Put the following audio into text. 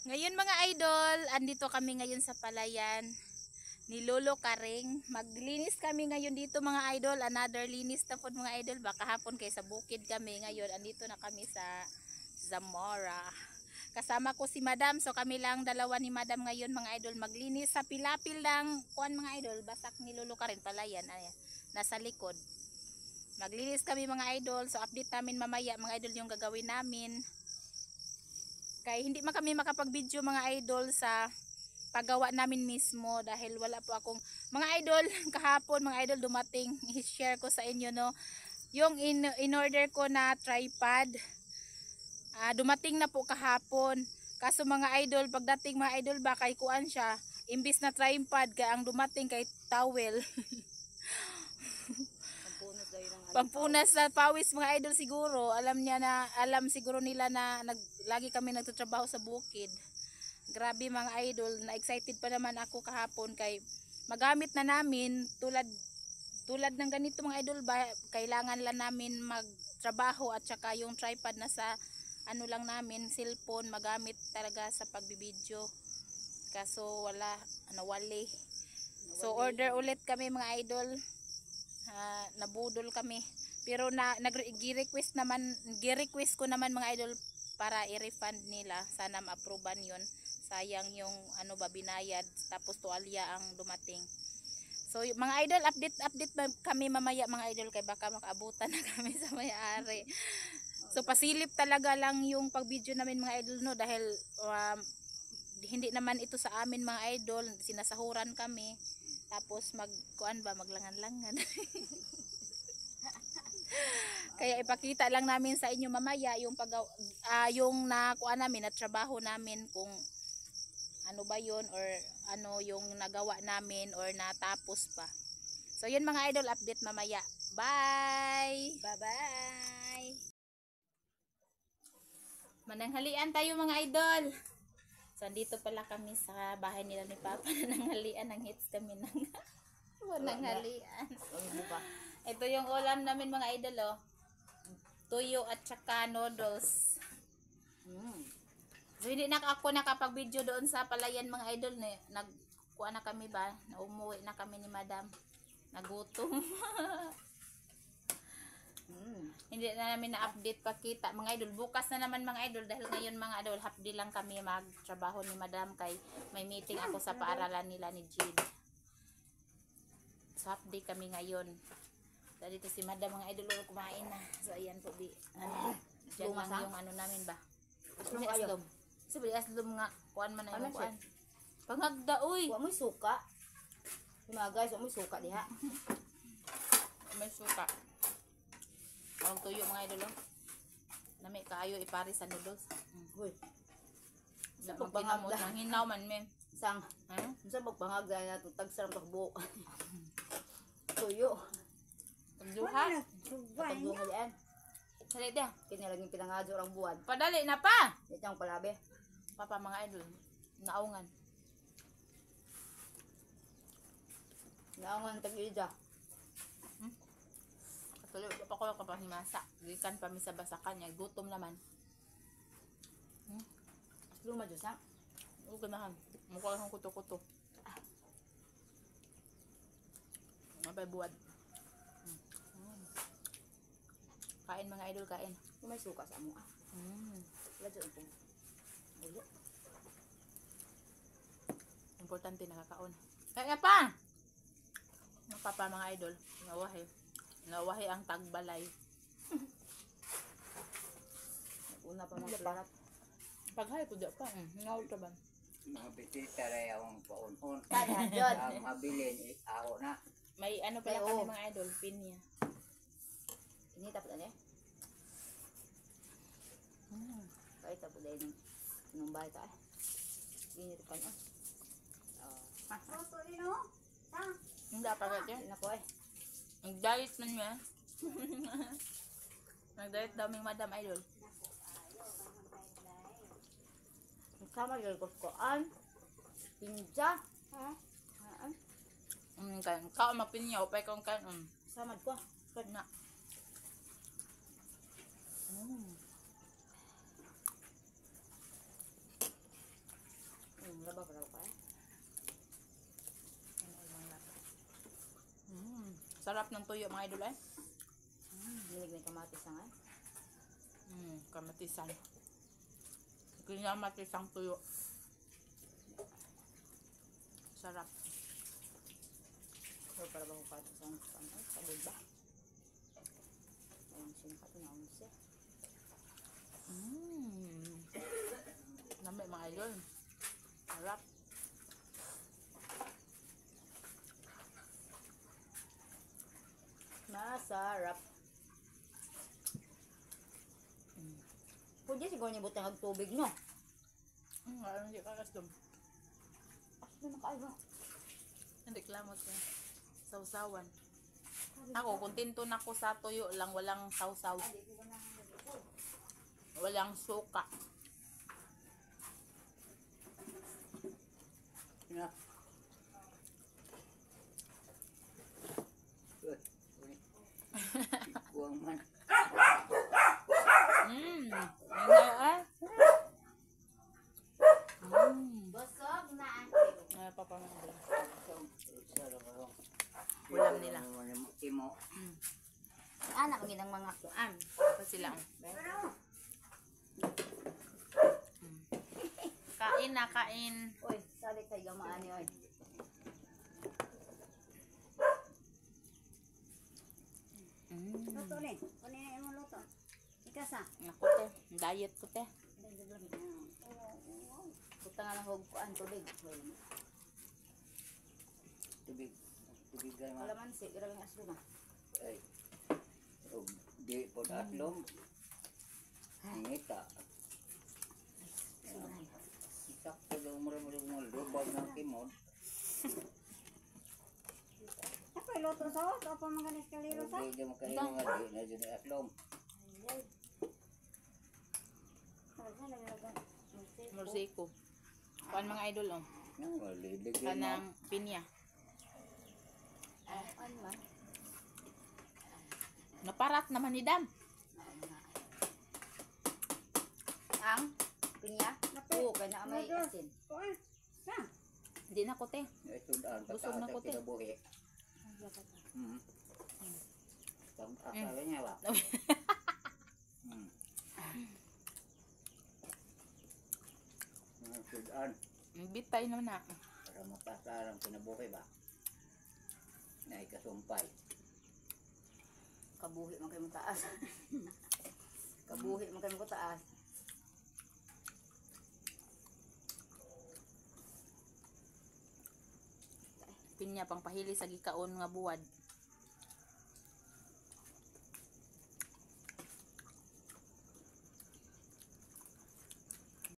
Ngayon mga idol, andito kami ngayon sa palayan ni Lolo Karing. Maglinis kami ngayon dito mga idol. Another linis na po mga idol. Baka hapon kay sa bukid kami ngayon. Andito na kami sa Zamora. Kasama ko si Madam. So kami lang dalawa ni Madam ngayon mga idol. Maglinis sa pilapil ng kuan mga idol. Basak ni Lolo Karing palayan. Ayan, nasa likod. Maglinis kami mga idol. So update namin mamaya mga idol yung gagawin namin. Kaya hindi man kami makapag-video mga idol sa paggawa namin mismo dahil wala po akong mga idol kahapon mga idol dumating, i-share ko sa inyo no yung in order ko na tripod. Dumating na po kahapon, kaso mga idol pagdating mga idol ba kay kuan siya, imbis na tripod kaya ang dumating kay towel. Pampunas sa pawis mga idol siguro. Alam siguro nila na lagi kami nagtatrabaho sa bukid. Grabe mga idol, na excited pa naman ako kahapon kay magamit na namin tulad ng ganito mga idol ba, kailangan lang namin magtrabaho at saka yung tripod na sa ano lang namin, cellphone magamit talaga sa pagbibideo. Kaso nawali. So order ulit kami mga idol. Nabudol kami pero nag-request ko naman mga idol para i-refund nila, sana ma-approvean yun. Sayang yung ano ba binayad tapos tuwalya ang dumating. So mga idol, update kami mamaya mga idol kay baka makaabutan na kami sa may-ari. So pasilip talaga lang yung pag-video namin mga idol no dahil hindi naman ito sa amin mga idol, sinasahuran kami. Tapos maglangan-langan. Kaya ipakita lang namin sa inyo mamaya yung yung nakuha namin at trabaho namin kung ano ba yun or ano yung nagawa namin or natapos pa. So yun mga idol, update mamaya. Bye! Bye-bye! Mananghalian tayo mga idol. So, andito pala kami sa bahay nila ni Papa na nanghalian. Nang hits kami ng nanghalian. Ito yung ulam namin mga idol, oh. Tuyo at saka noodles. So, hindi na ako nakapag-video doon sa palayan mga idol. Nagkuha na kami ba? Umuwi na kami ni Madam. Nagutom. Hindi na namin na-update pakita mga idol. Bukas na naman mga idol dahil ngayon mga idol half day lang kami magtrabaho ni Madam kay may meeting ako sa paaralan nila ni Jean. So half day kami ngayon. So dito si Madam mga idol kumain na. So ayan po dyan lang yung ano namin ba. Aslom. Sabi aslom nga kuan man na yung kuan. Pangagda uy. Wa mo suka. Mga guys, wa mo suka diha. May suka. Ang tuyo mga idol, nami kaayo ipari sa noodles. Hoy. Sa pagpangamo ng hinaw man me. Sang. Sa pagpangagda na tutag sa buhok. Tuyo. Tagduha. Tagduha yan. Dali dia. Kini lagi pinangadyo ang buwan. Padali na pa. Itang palabi. Papa mga idol, naungan. Naungan tag-ida. Tuloy pa ko kapag himasa. Gikan pa mi sa basakan niya. Gutom naman. Luma dyan sang. Ganahan. Mukha akong kuto-kuto. Mabay buwad. Kain mga idol, kain. May suka sa mo. Wala dyan po. Ulo. Importante nakakaon. Kaya pa! Papa mga idol. Nawahi ang tagbalay. Una pa mga parat. Paghay ko dyan pa. Ngawal ka ba? Mga bisita rin akong paun-un. Kada dyan. Ang mabilin, ako na. May ano pala kami mga idol. Pinya. Ini tapos ano eh. Kahit tapos dahil nung bahay tayo. Ginit pa niya. Hindi pa gaya. Hindi na ko eh. Nag-diet man niya. Nag-diet daw may Madam idol. Sama yung kuskoan. Pinja. Kao mapinyaw pa kung kan. Samad ko. Na. Sarap ng tuyo mga idol eh. Dinig na kamatis na nga. Kamatisan. Kinamatisang tuyo. Sarap. So, para ba ko kato sa sabod ba? Ayun, sinakato na ako siya. Namay mga idol. Sarap. Masarap. Pwede siguro niya butang ang tubig, no? Ano hindi ka kasdom? Ano na kayo? Hindi klamot ka. Sausawan. Ako, kontento na ko sa tuyo lang. Walang sausaw. Walang suka. Na. Ikuang man. Busog na Papamahal. Sarap ako. Ulam nila. Imo. anak ng ilang mga kuan. Pa sila. Kain na, kain. Oy, sali kay gamaani oy. Luto ni. Kunin na imong luto. Ikasa. Ako te. Diet ko te. Buta nga lang hog kuan tubig. Tubig. Tubig gay man. Wala man si irang aslo na. Ay. Og di pod atlom. Ngita. Sakto daw mo lubag ng timod. Ako iluto sa hot, o pa maganis kaliro sa? Di mo kayo nga di na dyan atlom. Morsiko. Kuan mga idol oh. Nang lilig mo. Kanang pinya. Ano man? Naparat naman ni Dam. Ang pinya? Oo, kaya na may asin. Kuan, sa? Hindi na ko te. Itudaan Busog na ko, te. kinabuhi. Akala niya ba? Itudaan. Bitay naman na. Para mapasarang kinabuhi ba? Na ikasumpay. Kabuhi man kayo mo taas. Kabuhi man kayo mo taas. Pinya pang pahili sa gikaon nga buwad.